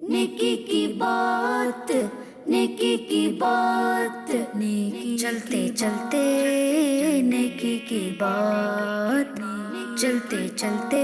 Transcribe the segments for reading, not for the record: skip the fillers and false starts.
नेकी की बात, नेकी की बात, नेकी चलते चलते नेकी की बात, चलते चलते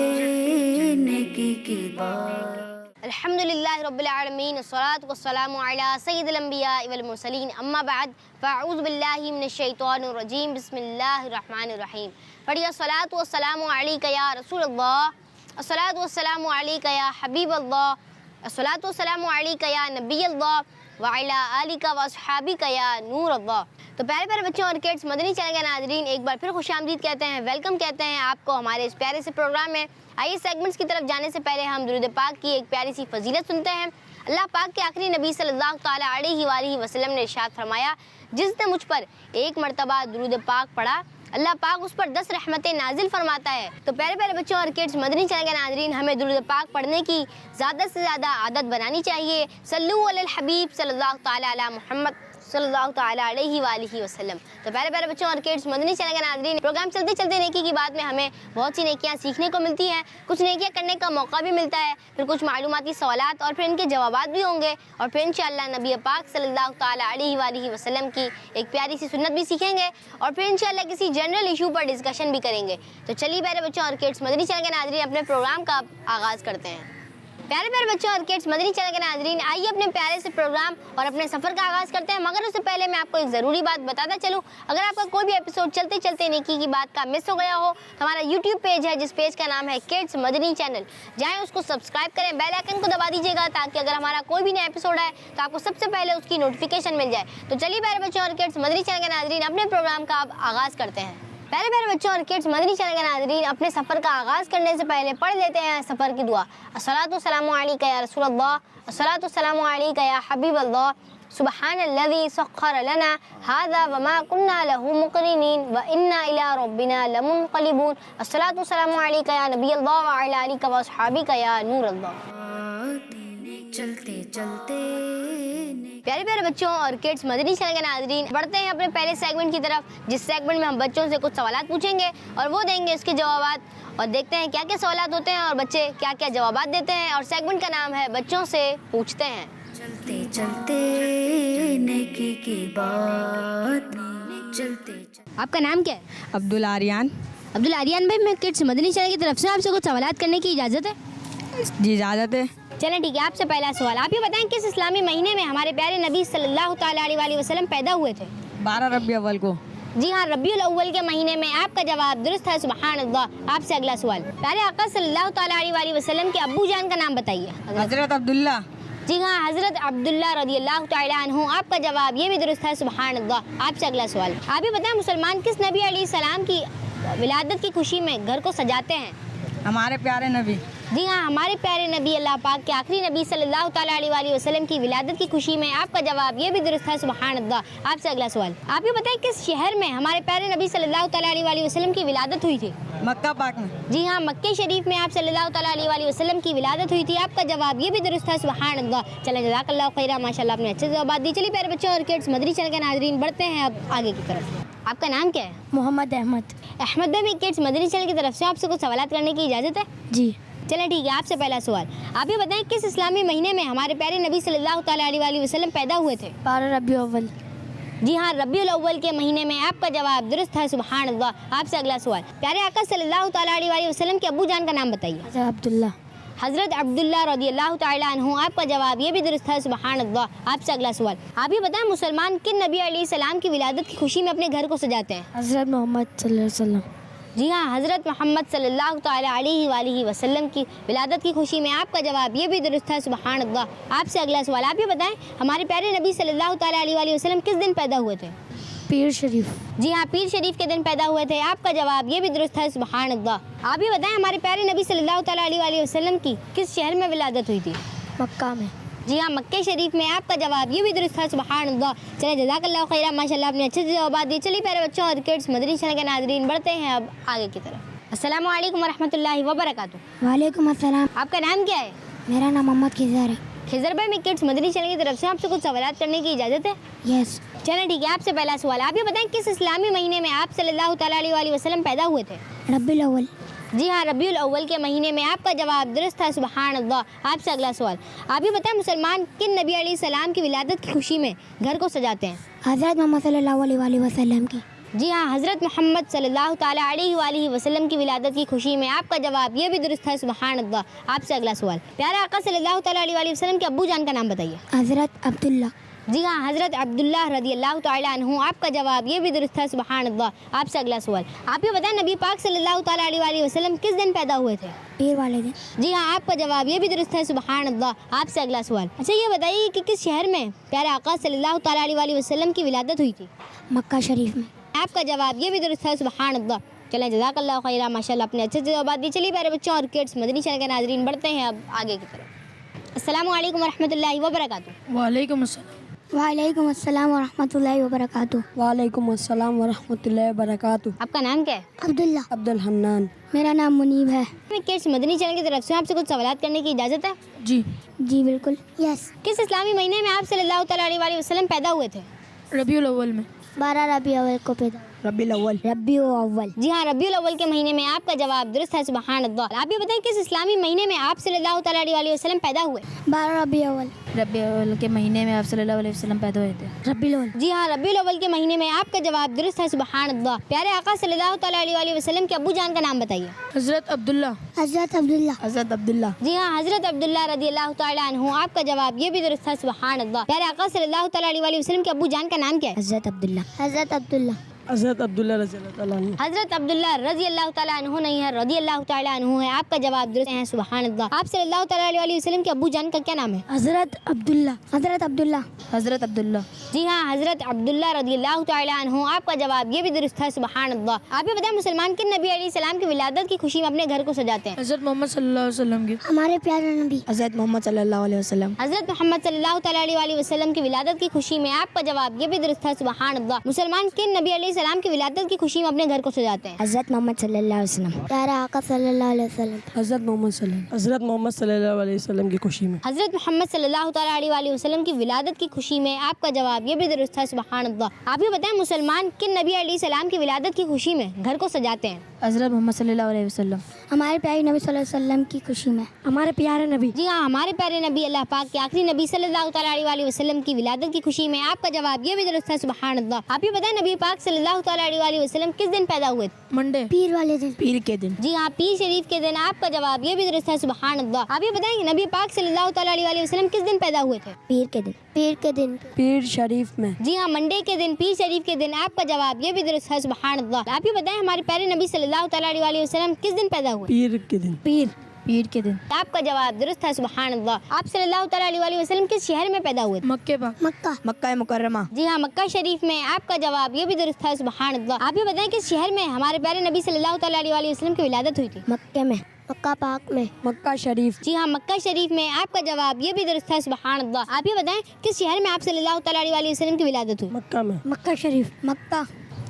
नेकी की बात। अल्हम्दुलिल्लाहि रब्बिल आलमीन अस्सलातु वस्सलामु अला सय्यिदिल अंबिया वल मुरसलीन अम्मा बाद फ़अऊज़ु बिल्लाहि मिनश शैतानिर रजीम बिस्मिल्लाहिर रहमानिर रहीम। पढ़िए अस्सलातु वस्सलामु अलैका या रसूलल्लाह, अस्सलातु वस्सलामु अलैका या हबीबल्लाह, अस्सलातु वस्सलामु अलैका या नबीयल्लाह व अला आलिका व अस्हाबिका या नूरल्लाह। तो प्यारे प्यारे बच्चों और किड्स, मदनी चैनल के नाज़रीन एक बार फिर खुशामदीद कहते हैं, वेलकम कहते हैं आपको हमारे इस प्यारे से प्रोग्राम में। आइए सेगमेंट्स की तरफ जाने से पहले हम दुरूद पाक की एक प्यारी सी फजीलत सुनते हैं। अल्लाह पाक के आखिरी नबी सल्लल्लाहु ताला अलैहि वसल्लम ने इरशाद फरमाया, जिसने मुझ पर एक मरतबा दुरूद पाक पढ़ा, अल्लाह पाक उस पर 10 रहमतें नाजिल फरमाता है। तो प्यारे प्यारे बच्चों और किड्स, मदनी चैनल के नाज़रीन हमें दुरूद पाक पढ़ने की ज़्यादा से ज़्यादा आदत बनानी चाहिए। सल्लु अलल हबीब सल्लल्लाहु ताला अला मुहम्मद सल्लल्लाहु ताला अलैहि वसल्लम। तो प्यारे प्यारे बच्चों और किड्स, मदनी चैनल के नाज़रीन प्रोग्राम चलते चलते नेकी की बात में हमें बहुत सी नेकियां सीखने को मिलती हैं, कुछ नेकियां करने का मौका भी मिलता है, फिर कुछ मालूमाती सवालात और फिर इनके जवाबात भी होंगे, और फिर इंशाअल्लाह नबी पाक सल्लल्लाहु ताला अलैहि वसल्लम की एक प्यारी सी सुन्नत भी सीखेंगे, और फिर इंशाअल्लाह किसी जनरल इशू पर डिस्कशन भी करेंगे। तो चलिए प्यारे बच्चों और किड्स, मदनी चैनल के नाज़रीन अपने प्रोग्राम का आगाज़ करते हैं। प्यारे प्यारे बच्चों और किड्स, मदनी चैनल के नाज़रीन आइए अपने प्यारे से प्रोग्राम और अपने सफ़र का आगाज़ करते हैं। मगर उससे पहले मैं आपको एक ज़रूरी बात बताता चलूँ, अगर आपका कोई भी एपिसोड चलते चलते नेकी की बात का मिस हो गया हो तो हमारा यूट्यूब पेज है, जिस पेज का नाम है किड्स मदनी चैनल, जाएँ उसको सब्सक्राइब करें, बेल आइकन को दबा दीजिएगा, ताकि अगर हमारा कोई भी नया एपिसोड आए तो आपको सबसे पहले उसकी नोटिफिकेशन मिल जाए। तो चलिए प्यारे बच्चों और किड्स, मदनी चैनल के नाज़रीन अपने प्रोग्राम का अब आगाज़ करते हैं। प्यारे प्यारे बच्चों और किड्स, मदनी चैनल के नाज़रीन अपने सफ़र का आगाज़ करने से पहले पढ़ लेते हैं सफ़र की दुआ। अस्सलातु वस्सलामु अलैका या रसूलल्लाह, अस्सलातु वस्सलामु अलैका या हबीबल्लाह, सुब्हानल्लज़ी सख्खर लना हाज़ा व मा कुन्ना लहू मुक़रिनीन व इन्ना इला रब्बिना लमुनक़लिबून, अस्सलातु वस्सलामु अलैका या नबीयल्लाह व अला आलिका व अस्हाबिका या नूरल्लाह। चलते चलते प्यारे प्यारे बच्चों और किड्स, मदनी चैनल के नाज़रीन बढ़ते हैं अपने पहले सेगमेंट की तरफ, जिस सेगमेंट में हम बच्चों से कुछ सवालात पूछेंगे और वो देंगे इसके जवाबात, और देखते हैं क्या क्या सवालात होते हैं और बच्चे क्या क्या जवाबात देते हैं। और सेगमेंट का नाम है बच्चों से पूछते हैं। चलते चलते नेकी की बात, चलते आपका नाम क्या है? अब्दुल आर्यन। अब्दुल आर्यन भाई, मैं किड्स मदनी चैनल की तरफ से आपसे कुछ सवालात करने की इजाज़त है? जी इजाज़त है। चलें ठीक है, आपसे पहला सवाल, आप ये बताएं किस इस्लामी महीने में हमारे प्यारे नबी सल्लल्लाहु ताला अलैहि वसल्लम पैदा हुए थे? 12 रबी अव्वल को। जी हाँ, रबीउल अव्वल के महीने में। आपका जवाब दुरुस्त है, सुभान अल्लाह। आपसे अगला सवाल, प्यारे आका सल्लल्लाहु ताला अलैहि वसल्लम के अब्बू जान का नाम बताइए। हज़रत अब्दुल्ला। जी हाँ, हज़रत अब्दुल्ला रज़ियल्लाहु ताला अन्हु। आपका जवाब ये भी दुरुस्त है, सुभान अल्लाह। आपसे अगला सवाल, आप ये बताएं मुसलमान किस नबी अलैहिस्सलाम की विलादत की खुशी में घर को सजाते हैं? हमारे प्यारे नबी। जी हाँ, हमारे प्यारे नबी अल्लाह पाक के आखिरी नबी सल्लल्लाहु ताला अलैहि वसल्लम की विलादत की खुशी में। आपका जवाब ये भी दुरुस्त है, सुभान अल्लाह। आपसे अगला सवाल, आप ये बताएं किस शहर में हमारे प्यारे नबी सल्लल्लाहु ताला अलैहि वसल्लम की विलादत हुई थी? मक्का पाक में। जी हाँ, मक्के शरीफ में आप सल्लल्लाहु ताला अलैहि वसल्लम की विलादत हुई थी। आपका जवाब ये भी दुरुस्त है, सुभान अल्लाह। चलें, जज़ाकल्लाहु खैरा, माशाल्लाह आपने अच्छे जवाब दिए। चलिए प्यारे बच्चों और किड्स, मदनी चैनल के नाज़रीन बढ़ते हैं अब आगे की तरफ। आपका नाम क्या है? मोहम्मद अहमद। अहमद भाई, किड्स मदनी चैनल की तरफ से आपसे कुछ सवालात करने की इजाज़त है? जी। चलें ठीक है, आपसे पहला सवाल, आप ये बताएं किस इस्लामी महीने में हमारे प्यारे नबी सल्लल्लाहु ताला अलैहि वसल्लम पैदा हुए थे? 12 रबी अव्वल। जी हाँ, रबीउल अव्वल के महीने में। आपका जवाब दुरुस्त है, सुभान अल्लाह। आपसे अगला सवाल, प्यारे आका सल्लल्लाहु ताला अलैहि वसल्लम के अब्बू जान का नाम बताइए। अब्दुल्ला। हज़रत अब्दुल्ला रज़ियल्लाहु ताला अन्हु। आपका जवाब ये भी दुरुस्त है, सुभान अल्लाह। आपसे अगला सवाल, आप ये बताएं मुसलमान किन नबी अलैहिस्सलाम की विलादत की खुशी में अपने घर को सजाते हैं? हज़रत मोहम्मद सल्लल्लाहु अलैहि वसल्लम। जी हाँ, हज़रत मोहम्मद सल्लल्लाहु ताला अलैहि वसल्लम की विलादत की खुशी में। आपका जवाब ये भी दुरुस्त है, सुभान अल्लाह। आपसे अगला सवाल, आप ये बताएं हमारे प्यारे नबी सल्लल्लाहु ताला अलैहि वसल्लम किस दिन पैदा हुए थे? पीर शरीफ। जी हाँ, पीर शरीफ के दिन पैदा हुए थे। आपका जवाब ये भी दुरुस्त है, सुभान अल्लाह। आप ये बताएं हमारे प्यारे नबी सल्लल्लाहु ताला अलैहि वसल्लम की किस शहर में विलादत हुई थी? मक्का में। जी हाँ, मक्के शरीफ में। आपका जवाब ये भी दुरुस्त है, सुभान अल्लाह। चलिए, जज़ाकल्लाहु खैरा, माशाल्लाह आपने अच्छे से जवाब दिए। चलिए प्यारे बच्चों और किड्स, मदनी चैनल के नाज़रीन बढ़ते हैं अब आगे की तरफ। अस्सलामु अलैकुम वरहमतुल्लाहि वबरकातुहू। वालेकुम अस्सलाम। आपका नाम क्या है? मेरा नाम मोहम्मद खिज़र है। खिज़र भाई, मैं किड्स मदनी चैनल की तरफ से आपसे कुछ सवालात करने की इजाज़त है? यस। चलें ठीक है, आपसे पहला सवाल, आप ये बताएं किस इस्लामी महीने में आप सल्लल्लाहु ताला अलैहि वसल्लम पैदा हुए थे? रबीउल अव्वल। جی ہاں ربیع الاول کے مہینے میں آپ کا جواب درست ہے سبحان اللہ۔ آپ سے اگلا سوال، آپ یہ بتائیں مسلمان کن نبی علیہ السلام کی ولادت کی خوشی میں گھر کو سجاتے ہیں؟ حضرت محمد صلی اللہ علیہ وآلہ وسلم کی۔ جی ہاں حضرت محمد صلی اللہ تعالیٰ علیہ وآلہ وسلم کی ولادت کی خوشی میں آپ کا جواب یہ بھی درست ہے سبحان اللہ۔ آپ سے اگلا سوال، پیارے آقا صلی اللہ تعالیٰ علیہ وآلہ وسلم کے ابو جان کا نام بتائیے۔ حضرت عبداللہ۔ جی ہاں حضرت عبداللہ رضی اللہ تعالیٰ عنہ، آپ کا جواب یہ بھی درست ہے سبحان اللہ۔ آپ سے اگلا سوال، آپ یہ بتائیں نبی پاک صلی اللہ تعالیٰ علیہ وآلہ وسلم کس دن پیدا ہوئے تھے؟ پیر والے دن۔ جی ہاں آپ کا جواب یہ بھی درست ہے سبحان اللہ۔ آپ سے اگلا سوال، اچھا یہ بتائیے کہ کس شہر میں پیارے آقا صلی اللہ تعالیٰ علیہ وآلہ وسلم کی ولادت ہوئی تھی؟ مکہ شریف میں۔ آپ کا جواب یہ بھی درست ہے سبحان اللہ۔ چلیں جزاک اللہ خیرہ، ماشاء اللہ اپنے اچھے سے جوابات دی۔ چلیے پیارے بچوں اور کڈس مدنی چینل کے ناظرین بڑھتے ہیں اب آگے کی طرف۔ السلام علیکم ورحمۃ اللہ وبرکاتہ۔ وعلیکم السلام۔ وعلیکم السلام ورحمۃ اللہ وبرکاتہ۔ وعلیکم السلام ورحمۃ اللہ وبرکاتہ۔ آپ کا نام کیا ہے؟ عبداللہ۔ عبد الحنان۔ میرا نام منیب ہے۔ کڈس مدنی چینل کی طرف سے آپ سے کچھ سوالات کرنے کی اجازت ہے؟ جی۔ جی بالکل، یس۔ کس اسلامی مہینے میں آپ صلی اللہ تعالیٰ علیہ وآلہ وسلم پیدا ہوئے تھے؟ ربیع الاول میں۔ 12 ربیع اول کو پیدا۔ ربیع الاول۔ ربیع اول۔ جی ہاں ربیع الاول کے مہینے میں آپ کا جواب درست ہے سبحان اللہ۔ آپ یہ بتائیں کس اسلامی مہینے میں آپ صلی اللہ تعالیٰ علیہ وآلہ وسلم پیدا ہوئے؟ 12 ربیع اول۔ ربیع الاول کے مہینے میں آپ صلی اللہ علیہ وسلم پیدا ہوئے تھے۔ ربیع الاول۔ جی ہاں ربیع الاول کے مہینے میں آپ کا جواب درست ہے سبحان اللہ۔ پیارے آقا صلی اللہ تعالیٰ علیہ وآلہ وسلم کے ابو جان کا نام بتائیے۔ حضرت عبداللہ۔ حضرت عبداللہ۔ حضرت عبداللہ۔ جی ہاں حضرت عبداللہ رضی اللہ تعالیٰ عنہ، آپ کا جواب یہ بھی درست ہے سبحان اللہ۔ پیارے آقا صلی اللہ تعالیٰ علیہ وآلہ وسلم کے ابو جان کا نام کیا ہے؟ حضرت عبداللہ۔ حضرت عبداللہ۔ حضرت عبداللہ رضی اللہ تعالیٰ عنہ۔ حضرت عبداللہ رضی اللہ تعالیٰ عنہ نہیں ہے، رضی اللہ تعالیٰ عنہ ہے۔ آپ کا جواب درست ہے سبحان اللہ۔ آپ صلی اللہ تعالیٰ علیہ وآلہ وسلم کے ابو جان کا کیا نام ہے؟ حضرت عبداللہ۔ حضرت عبداللہ۔ حضرت عبداللہ۔ جی ہاں حضرت عبداللہ رضی اللہ تعالیٰ عنہ، آپ کا جواب یہ بھی درست ہے سبحان اللہ۔ آپ یہ بتائیں مسلمان کن نبی علیہ السلام کی ولادت کی خوشی میں اپنے گھر کو سجاتے ہیں؟ حضرت محمد صلی اللہ علیہ وسلم کی۔ ہمارے پیارے نبی حضرت محمد صلی اللہ علیہ وسلم۔ حضرت محمد صلی اللہ تعالیٰ علیہ وآلہ وسلم کی ولادت کی خوشی میں آپ کا جواب یہ بھی درست ہے سبحان اللہ۔ مسلمان کن نبی علیہ السلام کی ولادت کی خوشی میں اپنے گھر کو سجاتے ہیں؟ حضرت محمد صلی اللہ علیہ وسلم۔ پیارے آقا صلی اللہ علیہ وسلم۔ حضرت محمد صلی اللہ علیہ وسلم کی خوشی میں۔ حضرت محمد صلی اللہ تعالیٰ علیہ وآلہ وسلم کی ولادت کی خوشی میں آپ کا جواب یہ بھی درست ہے سبحان اللہ۔ آپ یہ بتائیں مسلمان کن نبی علیہ السلام کی ولادت کی خوشی میں گھر کو سجاتے ہیں؟ حضرت محمد صلی اللہ علیہ وسلم۔ ہمارے پیارے نبی صلی اللہ علیہ وسلم کی خوشی میں۔ ہمارے پیارے نبی جی ہاں ہمارے پیارے نبی اللہ پاک کے آخری نبی صلی اللہ تعالیٰ علیہ وآلہ وسلم کی ولادت کی خوشی میں آپ کا جواب یہ بھی درست ہے سبحان اللہ۔ آپ یہ بتائیں نبی پاک صلی اللہ تعالیٰ علیہ وآلہ وسلم کس دن پیدا ہوئے تھے؟ منڈے۔ پیر والے دن۔ پیر کے دن۔ جی ہاں پیر شریف کے دن۔ آپ کا جواب یہ بھی درست ہے سبحان اللہ۔ آپ یہ بتائیں نبی پاک صلی اللہ تعالیٰ علیہ وآلہ وسلم کس دن پیدا ہوئے تھے؟ پیر کے دن۔ پیر کے دن۔ پیر شریف میں۔ جی ہاں منڈے کے دن، پیر شریف کے دن۔ آپ کا جواب یہ بھی درست ہے سبحان اللہ۔ آپ یہ بتائیں ہمارے پیارے نبی صلی اللہ تعالیٰ علیہ وآلہ وسلم کس دن پیدا ہوئے؟ پیر کے دن۔ پیر کے دن۔ آپ کا جواب درست ہے سبحان اللہ۔ آپ صلی اللہ تعالیٰ علیہ وآلہ وسلم کس شہر میں پیدا ہوئے تھے؟ مکے پاک۔ مکہ۔ مکہ مکرمہ۔ جی ہاں مکہ شریف میں۔ آپ کا جواب یہ بھی درست ہے سبحان اللہ۔ آپ یہ بتائیں کس شہر میں ہمارے پیارے نبی صلی اللہ تعالیٰ علیہ وآلہ وسلم کی ولادت ہوئی تھی؟ مکے میں۔ مکہ پاک میں۔ مکہ شریف۔ جی ہاں مکہ شریف میں۔ آپ کا جواب یہ بھی درست ہے سبحان اللہ۔ آپ یہ بتائیں کس شہر میں آپ صلی اللہ تعالیٰ علیہ وآلہ وسلم کی ولادت ہوئی؟ مکہ میں۔ مکہ شریف۔ مکہ۔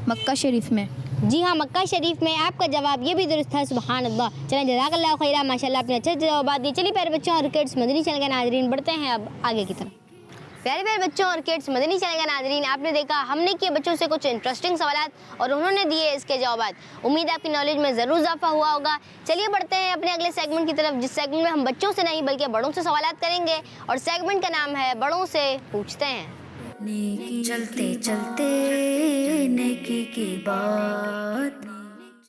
مکہ شریف میں۔ جی ہاں مکہ شریف میں۔ آپ کا جواب یہ بھی درست ہے سبحان اللہ۔ چلیں جزاک اللہ خیرہ، ماشاء اللہ اپنے اچھے جوابات دیے۔ چلیے پیارے بچوں اور کڈس مدنی چینل کے ناظرین بڑھتے ہیں اب آگے کی طرف۔ پیارے پیارے بچوں اور کڈس مدنی چینل کے ناظرین، آپ نے دیکھا ہم نے کیے بچوں سے کچھ انٹرسٹنگ سوالات اور انہوں نے دیے اس کے جوابات۔ امید ہے آپ کی نالج میں ضرور اضافہ ہوا ہوگا۔ چلیے بڑھتے ہیں اپنے اگلے سیگمنٹ کی طرف، جس سیگمنٹ میں ہم بچوں سے نہیں بلکہ بڑوں سے سوالات کریں گے، اور سیگمنٹ کا نام ہے بڑوں سے پوچھتے ہیں۔ نیکی چلتے چلتے نیکی کی بات۔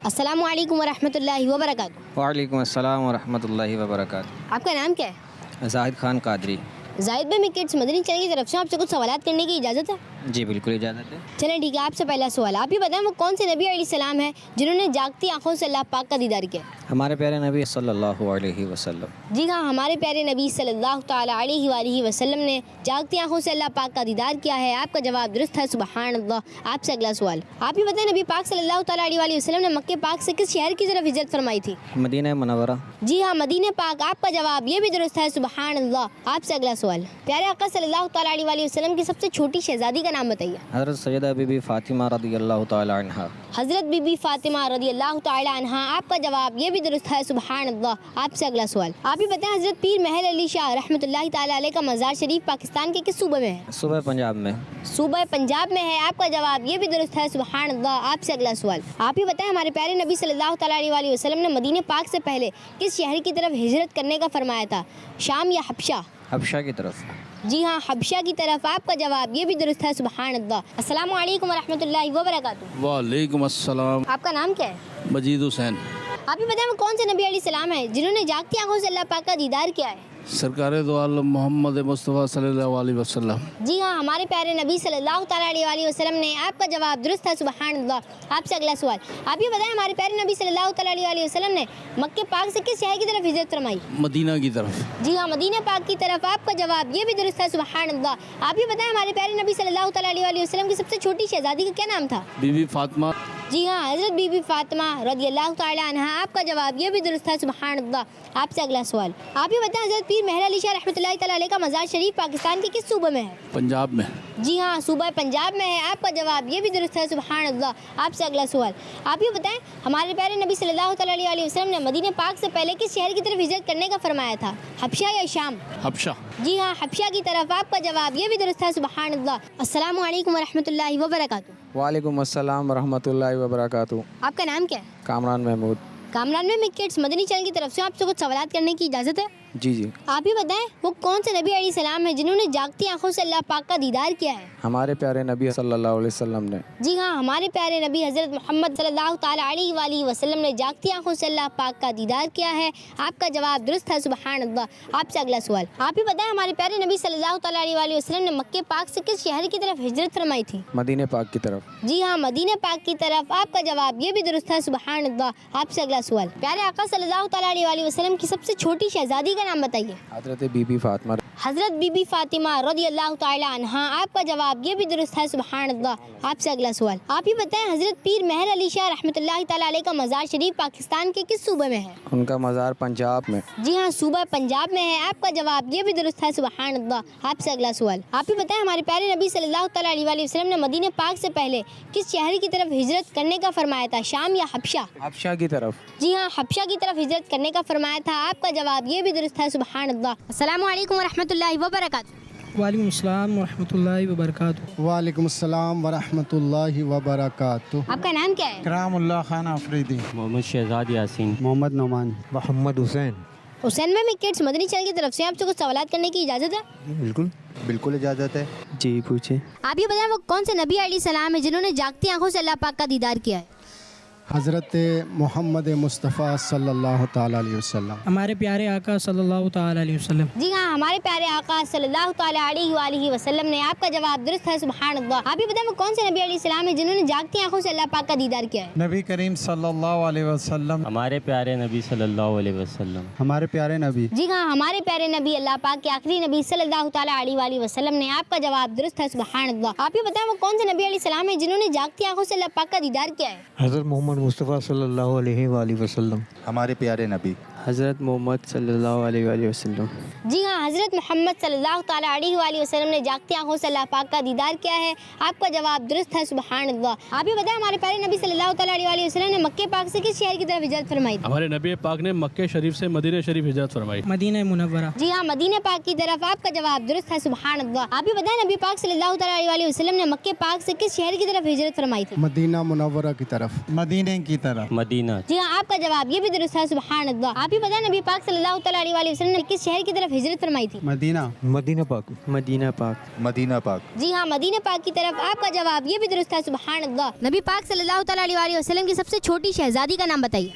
السلام علیکم ورحمۃ اللہ وبرکاتہ۔ وعلیکم السلام ورحمۃ اللہ وبرکاتہ۔ آپ کا نام کیا ہے؟ زاہد خان قادری۔ زاہد بھائی میں کڈس مدنی چینل کی طرف سے آپ سے کچھ سوالات کرنے کی اجازت ہے؟ جی بالکل اجازت ہے۔ چلیں ٹھیک ہے، آپ سے پہلا سوال، آپ یہ بتائیں وہ کون سے نبی علیہ السلام ہیں جنہوں نے جاگتی آنکھوں سے اللہ پاک کا دیدار کیا؟ ہمارے پیارے نبی صلی اللہ علیہ وسلم۔ جی ہاں ہمارے پیارے نبی صلی اللہ تعالیٰ علیہ وآلہ وسلم نے جاگتی آنکھوں سے اللہ پاک کا دیدار کیا ہے۔ آپ کا جواب درست ہے سبحان اللہ۔ آپ سے اگلا سوال، آپ یہ بتائیں نبی پاک صلی اللہ تعالیٰ علیہ وآلہ وسلم نے مکہ پاک سے کس شہر کی طرف ہجرت فرمائی تھی؟ مدینہ منورہ۔ جی ہاں مدینہ پاک۔ آپ کا جواب یہ بھی درست ہے سبحان اللہ۔ آپ سے اگلا سوال، پیارے آقا صلی اللہ تعالیٰ علیہ وآلہ وسلم کی سب سے چھوٹی شہزادی کا नाम बताइए। हज़रत सैयदा बीबी फ़ातिमा रज़ियल्लाहु ताला अन्हा। हज़रत बीबी फ़ातिमा रज़ियल्लाहु ताला अन्हा, आपका जवाब ये भी दुरुस्त है, सुभान अल्लाह। आपसे अगला सवाल, आप ही बताएं हज़रत पीर महल अली शाह रहमतुल्लाहि ताला अलैह का मज़ार शरीफ पाकिस्तान के किस सूबे में है? सूबे पंजाब में। सूबा पंजाब में है। आपका जवाब ये भी दुरुस्त है, सुभान अल्लाह। आपसे अगला सवाल, आप ही बताएं हमारे प्यारे नबी सल्लल्लाहु तआला अलैहि वसल्लम ने मदीने पाक से पहले किस शहर की तरफ हिजरत करने का फरमाया था, शाम या हबशा? हबशा की तरफ। जी हाँ, हबशा की तरफ। आपका जवाब ये भी दुरुस्त है, सुभान अल्लाह। अस्सलामु अलैकुम वरहमतुल्लाहि वबरकातुहू। वालेकुम अस्सलाम। आपका नाम क्या है? मजीद हुसैन। आप ही बताएं वो कौन से नबी अलैहिस्सलाम है जिन्होंने जागती आंखों से अल्लाह पाक का दीदार किया है? सरकार दो आलम मोहम्मद मुस्तफ़ा सल्लल्लाहु अलैहि वसल्लम। जी हाँ, हमारे प्यारे नबी सल्लल्लाहु तआला अलैहि वसल्लम ने। आपका जवाब दुरुस्त है, सुभान अल्लाह। आपसे अगला सवाल, आप ये बताएं हमारे प्यारे नबी सल्लल्लाहु तआला अलैहि वसल्लम ने मक्के पाक से किस शहर की तरफ हिजरत फरमाई? मदीना की तरफ। जी हाँ, मदीना पाक की तरफ। आपका जवाब ये भी दुरुस्त है, सुभान अल्लाह। आप ये बताएं हमारे प्यारे नबी सल्लल्लाहु तआला अलैहि वसल्लम की सबसे छोटी शहजादी का क्या नाम था? बीबी फातिमा। जी हाँ, हज़रत बीबी फ़ातिमा रज़ियल्लाहु ताला अन्हा। आपका जवाब ये भी दुरुस्त है, सुभान अल्लाह। आपसे अगला सवाल, आप ये बताएं हज़रत पीर महल अली शाह रहमतुल्लाहि ताला अलैह का मज़ार शरीफ पाकिस्तान के किस सूबे में है? पंजाब में। जी हाँ, सूबा पंजाब में है। आपका जवाब ये भी दुरुस्त है, सुभान अल्लाह। आपसे अगला सवाल, आप ये बताएं हमारे प्यारे नबी सल्लल्लाहु तआला अलैहि वसल्लम ने मदीने पाक से पहले किस शहर की तरफ हिजरत करने का फरमाया था, हबशा या शाम? हबशा। जी हाँ, हबशा की तरफ। आपका जवाब ये भी दुरुस्त है, सुभान अल्लाह। अस्सलामु अलैकुम वरहमतुल्लाहि वबरकातुहू। वालेकुम अस्सलाम वरहमतुल्लाहि वबरकातुहू। आपका नाम क्या है? कामरान महमूद। कामरान में किड्स मदनी चैनल की तरफ से आपसे कुछ सवालात करने की इजाज़त है? जी जी। आप ही बताएं वो कौन से नबी अलैहिस्सलाम है जिन्होंने जागती आंखों से अल्लाह पाक का दीदार किया है? हमारे प्यारे नबी सल्लल्लाहु अलैहि वसल्लम ने। जी हाँ, हमारे प्यारे नबी हज़रत मोहम्मद सल्लल्लाहु ताला अलैहि वसल्लम ने जागती आंखों से अल्लाह पाक का दीदार किया है। आपका जवाब दुरुस्त है, सुभान अल्लाह। आपसे अगला सवाल, आप ही बताएं हमारे प्यारे नबी सल्लल्लाहु ताला अलैहि वसल्लम ने मक्के पाक से किस शहर की तरफ हिजरत फरमाई थी? मदीने पाक की तरफ। जी हाँ, मदीने पाक की तरफ। आपका जवाब ये भी दुरुस्त है, सुभान अल्लाह। आपसे अगला सवाल, प्यारे आका सल्लल्लाहु ताला अलैहि वसल्लम की सबसे छोटी शहजादी का नाम बताइए। हज़रत बीबी फातिमा। हज़रत बीबी फ़ातिमा रज़ियल्लाहु ताला अन्हा। आपका जवाब ये भी दुरुस्त है, सुभान अल्लाह। आपसे अगला सवाल, आप ही बताएं हज़रत पीर महल अली शाह रहमतुल्लाहि ताला अलैह का मज़ार शरीफ पाकिस्तान के किस सूबे में है? उनका मज़ार पंजाब में। जी हाँ, सूबा पंजाब में है। आपका जवाब ये भी दुरुस्त है, सुभान अल्लाह। आपसे अगला सवाल, आप ही बताएं हमारे प्यारे नबी सल्लल्लाहु ताला अलैहि वसल्लम ने मदीने पाक से पहले किस शहर की तरफ हिजरत करने का फरमाया था, शाम या हबशा? हबशा की तरफ। जी हाँ, हबशा की तरफ हिजरत करने का फरमाया था। आपका जवाब ये भी दुरुस्त है, सुभान अल्लाह। अस्सलामु अलैकुम वरहमतुल्लाहि वबरकातुहू। वालेकुम अस्सलाम वरहमतुल्लाहि वबरकातुहू। वालेकुम अस्सलाम वरहमतुल्लाहि वबरकातुहू। आपका नाम क्या है? करामुल्लाह खान अफरीदी। मोहम्मद शहजाद यासीन। मोहम्मद नोमान। मोहम्मद हुसैन। हुसैन में किड्स मदनी चैनल की तरफ से आपसे कुछ सवालात करने की इजाज़त है? बिल्कुल बिल्कुल इजाज़त है। जी पूछे। आप ये बताएं वो कौन से नबी अलैहिस्सलाम है जिन्होंने जागती आंखों से अल्लाह पाक का दीदार किया है? हज़रत मोहम्मद मुस्तफ़ा सल्लल्लाहु ताला अलैहि वसल्लम। हमारे प्यारे आका सल्लल्लाहु ताला अलैहि वसल्लम। जी हाँ, हमारे प्यारे आका सल्लल्लाहु ताला अलैहि वसल्लम ने। आपका जवाब दुरुस्त है, सुभान अल्लाह। आप ये बताएं वो कौन से नबी अलैहिस्सलाम है जिन्होंने जागती आंखों से अल्लाह पाक का दीदार किया है? नबी करीम सल्लल्लाहु अलैहि वसल्लम। हमारे प्यारे नबी सल्लल्लाहु अलैहि वसल्लम। हमारे प्यारे नबी। जी हाँ, हमारे प्यारे नबी अल्लाह पाक के आखिरी नबी सल्लल्लाहु ताला अलैहि वसल्लम ने। आपका जवाब दुरुस्त है, सुभान अल्लाह। आप ये बताएं वो कौन से नबी अलैहिस्सलाम है जिन्होंने जागती आंखों से अल्लाह पाक का दीदार किया है? हज़रत मोहम्मद मुस्तफ़ा सल्लल्लाहु अलैहि वसल्लम। हमारे प्यारे नबी हज़रत मोहम्मद सल्लल्लाहु अलैहि वसल्लम। जी हाँ, हज़रत मोहम्मद सल्लल्लाहु ताला अलैहि वसल्लम ने जागती आंखों से अल्लाह पाक का दीदार किया है। आपका जवाब दुरुस्त है, सुभान अल्लाह। आप ये बताएं हमारे प्यारे नबी सल्लल्लाहु ताला अलैहि वसल्लम ने मक्के पाक से किस शहर की तरफ हिजरत फरमाई थी? हमारे नबी पाक ने मक्के शरीफ से मदीने शरीफ हिजरत फरमाई। Medina Munawwara. जी हाँ, मदीने पाक की तरफ। आपका जवाब दुरुस्त है, सुभान अल्लाह। आप ये बताएं नबी पाक सल्लल्लाहु ताला अलैहि वसल्लम ने मक्के पाक से किस शहर की तरफ हिजरत फरमाई थी? मदीना मुनव्वरा की तरफ। मदीने की तरफ। मदीना। जी हाँ, आपका जवाब ये भी दुरुस्त है, सुभान अल्लाह। आप ही बताएं नबी पाक सल्लल्लाहु ताला अलैहि वसल्लम ने किस शहर की तरफ हिजरत फरमाई थी? मदीना। मदीना पाक। मदीना पाक। मदीना पाक। जी हाँ, मदीने पाक की तरफ। आपका जवाब ये भी दुरुस्त है, सुभान अल्लाह। नबी पाक सल्लल्लाहु ताला अलैहि वसल्लम की सबसे छोटी शहजादी का नाम बताइए।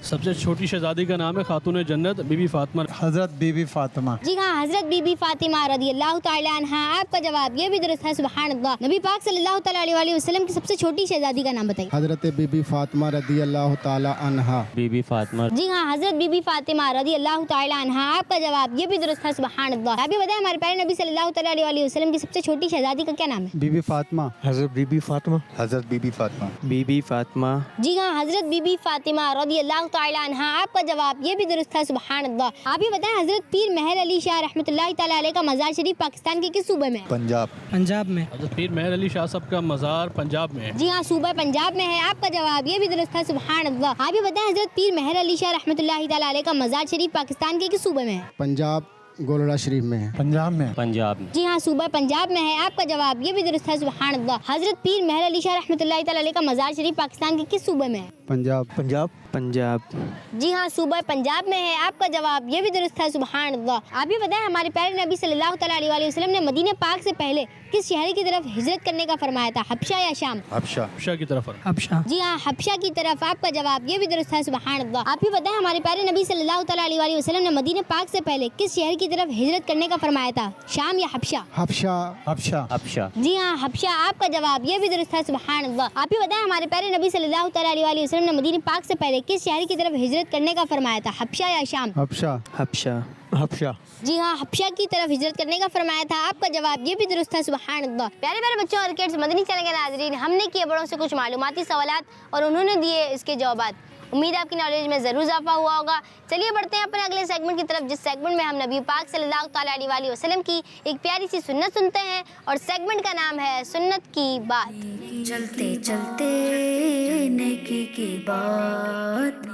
सबसे छोटी शहजादी का नाम है खातून जन्नत बीबी फातिमा। हज़रत बीबी फातिमा। जी हाँ, हज़रत बीबी फातिमा रज़ियल्लाहु ताला अन्हा। आपका जवाब ये भी दुरुस्त है, सुभान अल्लाह। नबी पाक सल्लल्लाहु ताला अलैहि वसल्लम की सबसे छोटी शहजादी का नाम बताइए। हज़रत बीबी फातिमा रज़ियल्लाहु ताला अन्हा। बीबी फातिमा। जी हाँ, हज़रत बीबी फातिमा रज़ियल्लाहु ताला अन्हा। आपका जवाब ये भी दुरुस्त है, सुभान अल्लाह। आप ये बताएं हमारे प्यारे नबी सल्लल्लाहु ताला अलैहि वसल्लम की सबसे छोटी शहजादी का क्या नाम है? बीबी फातिमा। हज़रत बीबी फातिमा। हज़रत बीबी फातिमा। बीबी फातिमा। जी हाँ, हज़रत बीबी फातिमा रज़ियल्लाहु ताला अन्हा, आपका जवाब ये भी दुरुस्त है, सुभान अल्लाह। आप ही बताएं हजरत पीर मेहर अली शाह रहमतुल्लाहि ताला अलैह का मज़ार शरीफ पाकिस्तान के किस सूबे में है? पंजाब में। हज़रत पीर मेहर अली शाह साहब का मज़ार पंजाब में है। जी हाँ, सूबा पंजाब में है, आपका जवाब ये भी दुरुस्त है, सुभान अल्लाह। आप ही बताएं हजरत पीर मेहर अली शाह रहमतुल्लाहि ताला अलैह का मज़ार शरीफ पाकिस्तान के किस सूबे में है? पंजाब गोलड़ा शरीफ में है। पंजाब में। जी हाँ, सूबा पंजाब में है, आपका जवाब ये भी दुरुस्त है, सुभान अल्लाह। हजरत पीर मेहर अली शाह रहमतुल्लाहि ताला अलैह का मज़ार शरीफ पाकिस्तान के किस सूबे में है? पंजाब। जी हाँ, सूबा पंजाब में है, आपका जवाब ये भी दुरुस्त है, सुभान अल्लाह। आप भी बताएं हमारे प्यारे नबी सल्लल्लाहु तआला अलैहि वसल्लम ने मदीने पाक से पहले किस शहर की तरफ हिजरत करने का फरमाया था, हबशा या शाम? हबशा की तरफ। हबशा। जी हाँ, हबशा की तरफ, आपका जवाब ये भी दुरुस्त है, सुभान अल्लाह। आप भी बताएं हमारे प्यारे नबी सल्लल्लाहु तआला अलैहि वसल्लम ने मदीने पाक से पहले किस शहर की तरफ हिजरत करने का फरमाया था, शाम या हबशा? हबशा। जी हाँ, हबशा, आपका जवाब ये भी दुरुस्त है, सुभान अल्लाह। आप ही बताएं हमारे प्यारे नबी सल्लल्लाहु तआला अलैहि वसल्लम ने मदीने पाक से पहले किस शहर की तरफ हिजरत करने का फरमाया था, हबशा या शाम? हबशा। जी हाँ, हबशा की तरफ हिजरत करने का फरमाया था, आपका जवाब ये भी दुरुस्त है, सुभान अल्लाह। प्यारे प्यारे बच्चों और किड्स, मदनी चैनल के नाज़रीन, हमने किए बड़ों से कुछ मालूमाती सवालात और उन्होंने दिए इसके जवाबात। उम्मीद है आपकी नॉलेज में ज़रूर इजाफा हुआ होगा। चलिए बढ़ते हैं अपने अगले सेगमेंट की तरफ, जिस सेगमेंट में हम नबी पाक सल्लल्लाहु तआला अलैहि वसल्लम की एक प्यारी सी सुन्नत सुनते हैं और सेगमेंट का नाम है सुन्नत की बात। चलते चलते नेकी की बात।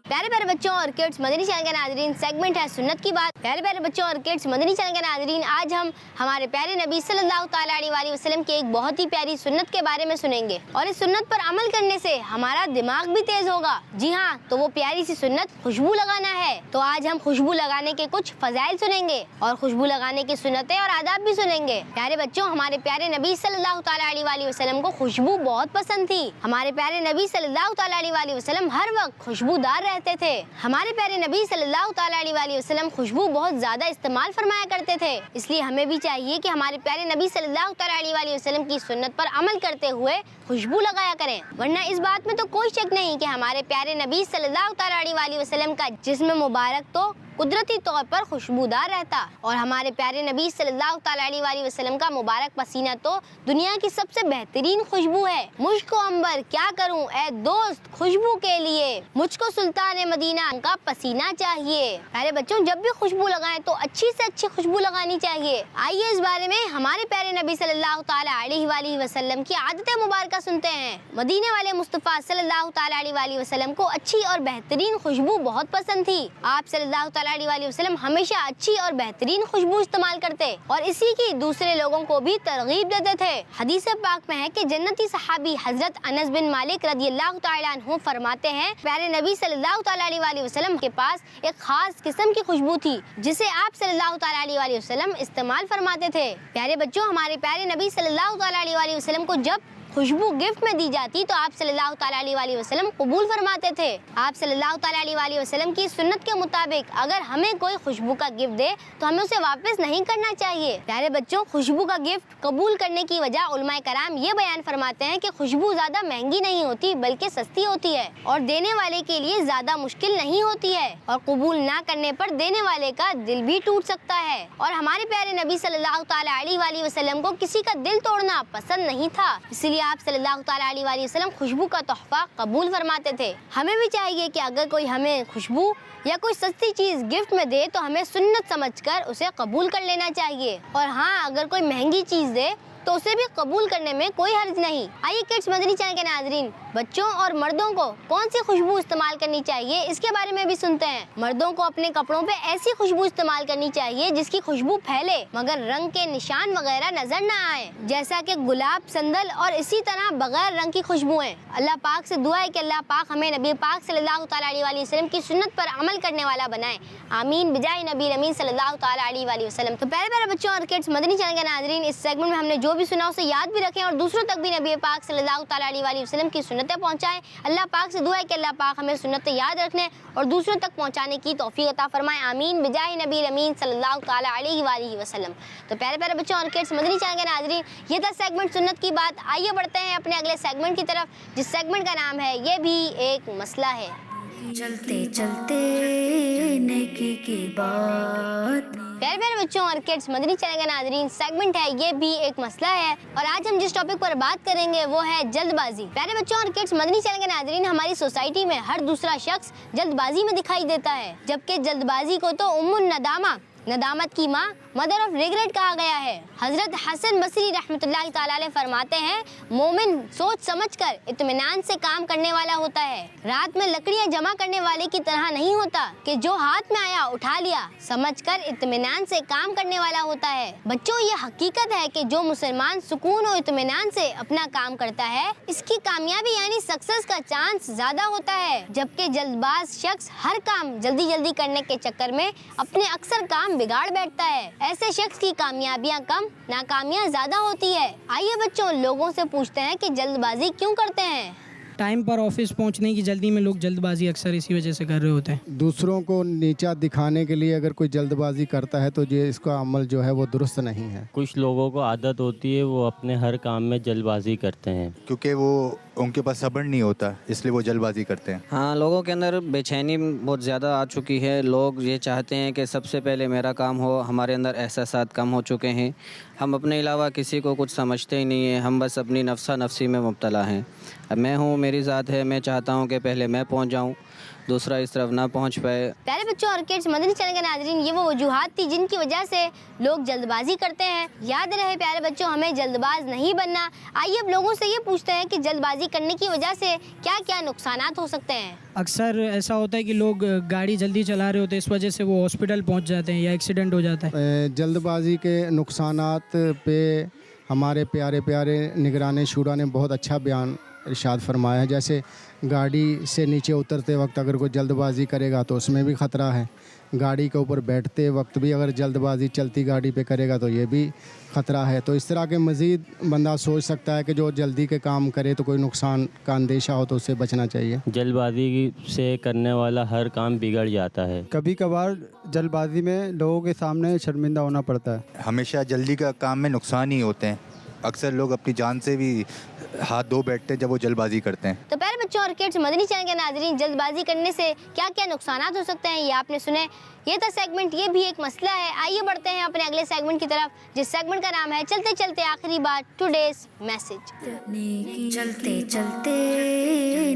प्यारे प्यारे बच्चों और किड्स, मदनी चैनल के नाज़रीन, सेगमेंट है सुन्नत की बात। प्यारे प्यारे बच्चों और किड्स, मदनी चैनल के नाज़रीन, आज हम हमारे प्यारे नबी सल्लल्लाहु तआला अलैहि वसल्लम की एक बहुत ही प्यारी सुन्नत के बारे में सुनेंगे और इस सुन्नत पर अमल करने से हमारा दिमाग भी तेज होगा। जी हाँ, तो वो प्यारी सी सुन्नत खुशबू लगाना है। तो आज हम खुशबू लगाने के कुछ फजाइल सुनेंगे और खुशबू लगाने की सुन्नतें और आदाब भी सुनेंगे। प्यारे बच्चों, हमारे प्यारे नबी सल्लल्लाहु तआला अलैहि वसल्लम को खुशबू बहुत पसंद थी। हमारे प्यारे नबी सल्लल्लाहु तआला अलैहि वसल्लम हर वक्त खुशबूदार रहते थे। हमारे प्यारे नबी सल्लल्लाहु तआला अलैहि वसल्लम खुशबू बहुत ज्यादा इस्तेमाल फरमाया करते थे। इसलिए हमें भी चाहिए कि हमारे प्यारे नबी सल्लल्लाहु तआला अलैहि वसल्लम की सुन्नत पर अमल करते हुए खुशबू लगाया करें, वरना इस बात में तो कोई शक नहीं कि हमारे प्यारे नबी सल्लल्लाहु तआला अलैहि वसल्लम का जिस्म मुबारक तो कुदरती तौर पर खुशबूदार रहता और हमारे प्यारे नबी सल्लल्लाहु तआला अलैहि वसल्लम का मुबारक पसीना तो दुनिया की सबसे बेहतरीन खुशबू है। मुझको अंबर क्या करूं ए दोस्त खुशबू के लिए, मुझको सुल्तान मदीना का पसीना चाहिए। प्यारे बच्चों, जब भी खुशबू लगाएं तो अच्छी से अच्छी खुशबू लगानी चाहिए। आइए इस बारे में हमारे प्यारे नबी सल्लल्लाहु तआला अलैहि वसल्लम की आदतें मुबारक सुनते हैं। मदीने वाले मुस्तफ़ा सल्लल्लाहु तआला अलैहि वसल्लम को अच्छी और बेहतरीन खुशबू बहुत पसंद थी। आप सल्लल्लाहु तआला अलैहि वसल्लम हमेशा अच्छी और बेहतरीन खुशबू इस्तेमाल करते और इसी की दूसरे लोगों को भी तरगीब देते थे। हदीस पाक में है कि जन्नती सहाबी हजरत अनस बिन मालिक रदियल्लाहु तआला अन्हु फरमाते हैं, प्यारे नबी सल्लल्लाहु तआला अलैहि वसल्लम के पास एक खास किस्म की खुशबू थी जिसे आप सल्लल्लाहु तआला अलैहि वसल्लम इस्तेमाल फरमाते थे। प्यारे बच्चों, हमारे प्यारे नबी सल्लल्लाहु तआला अलैहि वसल्लम को जब खुशबू गिफ्ट में दी जाती तो आप सल्लल्लाहु तआला अलैहि वसल्लम कबूल फरमाते थे। आप सल्लल्लाहु तआला अलैहि वसल्लम की सुन्नत के मुताबिक अगर हमें कोई खुशबू का गिफ्ट दे तो हमें उसे वापस नहीं करना चाहिए। प्यारे बच्चों, खुशबू का गिफ्ट कबूल करने की वजह उलमाए कराम ये बयान फरमाते हैं कि खुशबू ज्यादा महंगी नहीं होती बल्कि सस्ती होती है और देने वाले के लिए ज्यादा मुश्किल नहीं होती है और कबूल ना करने पर देने वाले का दिल भी टूट सकता है। और हमारे प्यारे नबी सल्लल्लाहु तआला अलैहि वसल्लम को किसी का दिल तोड़ना पसंद नहीं था, इसलिए आप सल्लल्लाहु तआला अलैहि वसल्लम खुशबू का तोहफा कबूल फरमाते थे। हमें भी चाहिए कि अगर कोई हमें खुशबू या कोई सस्ती चीज गिफ्ट में दे तो हमें सुन्नत समझकर उसे कबूल कर लेना चाहिए और हाँ, अगर कोई महंगी चीज दे तो उसे भी कबूल करने में कोई हर्ज नहीं। आइए किड्स मदनी चैनल के नाज़रीन, बच्चों और मर्दों को कौन सी खुशबू इस्तेमाल करनी चाहिए इसके बारे में भी सुनते हैं। मर्दों को अपने कपड़ों पे ऐसी खुशबू इस्तेमाल करनी चाहिए जिसकी खुशबू फैले मगर रंग के निशान वगैरह नजर न आए, जैसा कि गुलाब, संदल और इसी तरह बगैर रंग की खुशबुएं। अल्लाह पाक से दुआ है कि अल्लाह पाक हमें नबी पाक सल्लल्लाहु तआला अलैहि वसल्लम की सुन्नत पर अमल करने वाला बनाए, आमीन बिजाही नबी अमीन सल्लल्लाहु तआला अलैहि वसल्लम। तो प्यारे प्यारे बच्चों और किड्स मदनी चैनल के नाज़रीन, इस सेगमेंट में हमने जो भी सुना उसे याद भी रखें और दूसरों तक भी नबी पाक सल्लल्लाहु तआला अलैहि वसल्लम की सुन्नतें पहुंचाएं। अल्लाह पाक से दुआ है कि अल्लाह पाक हमें सुन्नतें याद रखने और दूसरों तक पहुंचाने की तौफीक अता फरमाए, आमीन बिजाही नबी अमीन सल्लल्लाहु तआला अलैहि वसल्लम। तो प्यारे प्यारे बच्चों और किड्स मदनी चैनल के नाज़रीन, ये था सेगमेंट सुन्नत की बात। आइए बढ़ते हैं अपने अगले सेगमेंट की तरफ, जिस सेगमेंट का नाम है ये भी एक मसला है। चलते चलते नेकी की बात। प्यारे प्यारे बच्चों और किड्स, मदनी चैनल का नाज़रीन सेगमेंट है, ये भी एक मसला है और आज हम जिस टॉपिक पर बात करेंगे वो है जल्दबाजी। प्यारे बच्चों और किड्स, मदनी चैनल के नाज़रीन, हमारी सोसाइटी में हर दूसरा शख्स जल्दबाजी में दिखाई देता है, जबकि जल्दबाजी को तो उम्मुन नदामा, नदामत की माँ, मदर ऑफ रिग्रेट कहा गया है। हजरत हसन बसरी रहमतुल्लाह ताला अलैह फरमाते हैं, मोमिन सोच समझकर इत्मीनान से काम करने वाला होता है, रात में लकड़ियां जमा करने वाले की तरह नहीं होता कि जो हाथ में आया उठा लिया, समझकर इत्मीनान से काम करने वाला होता है। बच्चों, ये हकीकत है कि जो मुसलमान सुकून और इत्मीनान से अपना काम करता है, इसकी कामयाबी यानी सक्सेस का चांस ज्यादा होता है, जबकि जल्दबाज शख्स हर काम जल्दी जल्दी करने के चक्कर में अपने अक्सर काम बिगाड़ बैठता है। ऐसे शख्स की कामयाबियां कम, नाकामियां ज्यादा होती है। आइए बच्चों, लोगों से पूछते हैं कि जल्दबाजी क्यों करते हैं। टाइम पर ऑफिस पहुंचने की जल्दी में लोग जल्दबाजी अक्सर इसी वजह से कर रहे होते हैं। दूसरों को नीचा दिखाने के लिए अगर कोई जल्दबाजी करता है तो ये इसका अमल जो है वो दुरुस्त नहीं है। कुछ लोगों को आदत होती है, वो अपने हर काम में जल्दबाजी करते हैं, क्योंकि वो उनके पास सब्र नहीं होता, इसलिए वो जल्दबाजी करते हैं। हाँ, लोगों के अंदर बेचैनी बहुत ज़्यादा आ चुकी है। लोग ये चाहते हैं कि सबसे पहले मेरा काम हो। हमारे अंदर एहसासात कम हो चुके हैं। हम अपने अलावा किसी को कुछ समझते ही नहीं है। हम बस अपनी नफ्सा नफ्सी में मुब्तला हैं। अब मैं हूँ, मेरी ज़ात है, मैं चाहता हूँ कि पहले मैं पहुँच जाऊँ, दूसरा इस तरफ ना पहुँच पाए। प्यारे बच्चों और किड्स, मदनी चैनल के नाज़रीन, ये वो वजूहात थी जिनकी वजह से लोग जल्दबाजी करते हैं। याद रहे प्यारे बच्चों, हमें जल्दबाज नहीं बनना। आइए अब लोगों से ये पूछते हैं कि जल्दबाजी करने की वजह से क्या क्या नुकसानात हो सकते हैं। अक्सर ऐसा होता है कि लोग गाड़ी जल्दी चला रहे होते हैं, इस वजह से वो हॉस्पिटल पहुंच जाते हैं या एक्सीडेंट हो जाता है। जल्दबाजी के नुकसानात पे हमारे प्यारे प्यारे निगरान शूरा ने बहुत अच्छा बयान इरशाद फरमाया है। जैसे गाड़ी से नीचे उतरते वक्त अगर कोई जल्दबाजी करेगा तो उसमें भी ख़तरा है। गाड़ी के ऊपर बैठते वक्त भी अगर जल्दबाजी चलती गाड़ी पे करेगा तो ये भी ख़तरा है। तो इस तरह के मज़ीद बंदा सोच सकता है कि जो जल्दी के काम करे तो कोई नुकसान का अंदेशा हो तो उससे बचना चाहिए। जल्दबाजी से करने वाला हर काम बिगड़ जाता है। कभी कभार जल्दबाजी में लोगों के सामने शर्मिंदा होना पड़ता है। हमेशा जल्दी का काम में नुकसान ही होते हैं। अक्सर लोग अपनी जान से भी हाथ धो बैठते हैं जब वो जल्दबाजी करते हैं। तो प्यारे बच्चों और किड्स, मदनी चैनल के नाज़रीन, जल्दबाजी करने से क्या क्या नुकसानात हो सकते हैं ये आपने सुने। ये था सेगमेंट, ये भी एक मसला है। आइए बढ़ते हैं अपने अगले सेगमेंट की तरफ, जिस सेगमेंट का नाम है चलते चलते आखिरी बात, टुडेज मैसेज। चलते चलते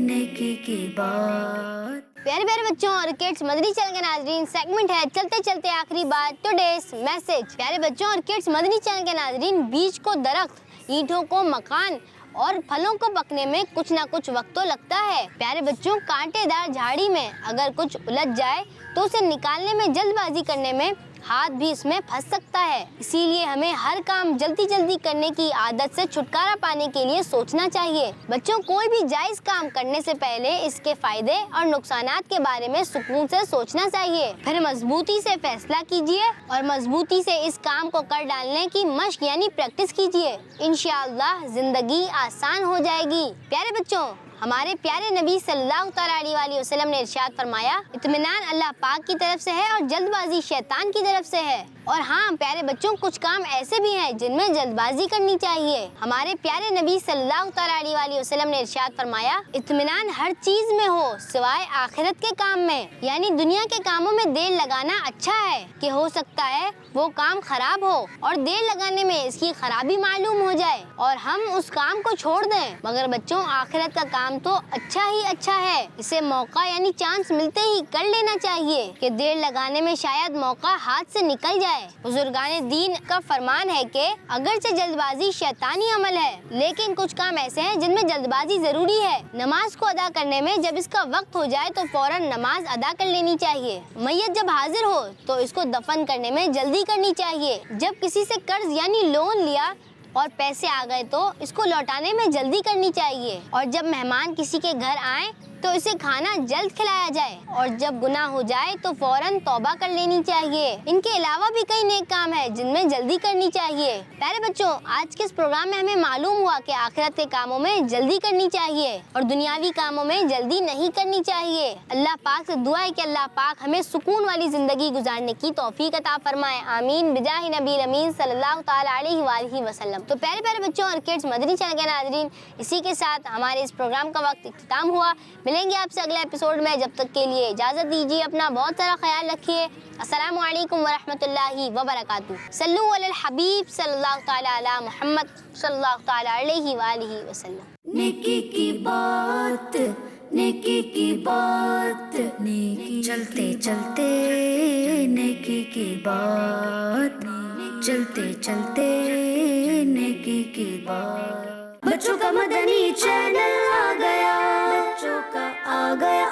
नेकी की बात। प्यारे प्यारे बच्चों और किड्स, मदनी चैनल के नाज़रीन, सेगमेंट है चलते चलते आखिरी बात, टुडेज मैसेज। प्यारे बच्चों और किड्स, मदनी चैनल के नाज़रीन, बीज को दरख्त, ईंटों को मकान और फलों को पकने में कुछ ना कुछ वक्त तो लगता है। प्यारे बच्चों, कांटेदार झाड़ी में अगर कुछ उलझ जाए तो उसे निकालने में जल्दबाजी करने में हाथ भी इसमें फंस सकता है। इसीलिए हमें हर काम जल्दी जल्दी करने की आदत से छुटकारा पाने के लिए सोचना चाहिए। बच्चों, कोई भी जायज काम करने से पहले इसके फायदे और नुकसानात के बारे में सुकून से सोचना चाहिए। फिर मजबूती से फैसला कीजिए और मजबूती से इस काम को कर डालने की मश्क यानी प्रैक्टिस कीजिए। इंशाअल्लाह जिंदगी आसान हो जाएगी। प्यारे बच्चों, हमारे प्यारे नबी सल्लल्लाहु अलैहि वसल्लम ने इरशाद फरमाया, इत्मीनान अल्लाह पाक की तरफ से है और जल्दबाजी शैतान की तरफ से है। और हाँ प्यारे बच्चों, कुछ काम ऐसे भी हैं जिनमें जल्दबाजी करनी चाहिए। हमारे प्यारे नबी सल्लल्लाहु अलैहि वसल्लम ने इरशाद फरमाया, इत्मीनान हर चीज में हो सिवाय आखिरत के काम में। यानी दुनिया के कामों में देर लगाना अच्छा है कि हो सकता है वो काम खराब हो और देर लगाने में इसकी खराबी मालूम हो जाए और हम उस काम को छोड़ दें। मगर बच्चों, आखिरत का काम तो अच्छा ही अच्छा है, इसे मौका यानी चांस मिलते ही कर लेना चाहिए कि देर लगाने में शायद मौका हाथ से निकल जाए। बुजुर्गाने दीन का फरमान है कि अगरचे जल्दबाजी शैतानी अमल है, लेकिन कुछ काम ऐसे हैं जिनमें जल्दबाजी जरूरी है। नमाज को अदा करने में जब इसका वक्त हो जाए तो फौरन नमाज अदा कर लेनी चाहिए। मैयत जब हाजिर हो तो इसको दफन करने में जल्दी करनी चाहिए। जब किसी से कर्ज यानी लोन लिया और पैसे आ गए तो इसको लौटाने में जल्दी करनी चाहिए। और जब मेहमान किसी के घर आए तो इसे खाना जल्द खिलाया जाए और जब गुनाह हो जाए तो फौरन तौबा कर लेनी चाहिए। इनके अलावा भी कई नेक काम है जिनमें जल्दी करनी चाहिए। प्यारे बच्चों, आज के इस प्रोग्राम में हमें मालूम हुआ कि आखिरत के कामों में जल्दी करनी चाहिए और दुनियावी कामों में जल्दी नहीं करनी चाहिए। अल्लाह पाक से दुआ है कि अल्लाह पाक हमें सुकून वाली जिंदगी गुजारने की तौफीक अता फरमाए। आमीन बिजाहि नबी अमीन सल्लल्लाहु तआला अलैहि वसल्लम। तो प्यारे प्यारे बच्चों और किड्स, मदनी चैनल के नाज़रीन, इसी के साथ हमारे इस प्रोग्राम का वक्त इख्तिताम हुआ। ملیں گے آپ سے اگلے ایپیسوڈ میں، جب تک کے لیے اجازت دیجیے، اپنا بہت سارا خیال رکھیے۔ السلام علیکم ورحمۃ اللہ وبرکاتہ۔ صلو علی الحبیب صلی اللہ تعالی علی محمد صلی اللہ تعالی علیہ وآلہ وسلم۔ نیکی کی بات، نیکی کی بات، نیکی چلتے چلتے نیکی کی بات، چلتے چلتے نیکی کی بات۔ بچوں کا مدنی چینل آ گیا، بچوں کا آ گیا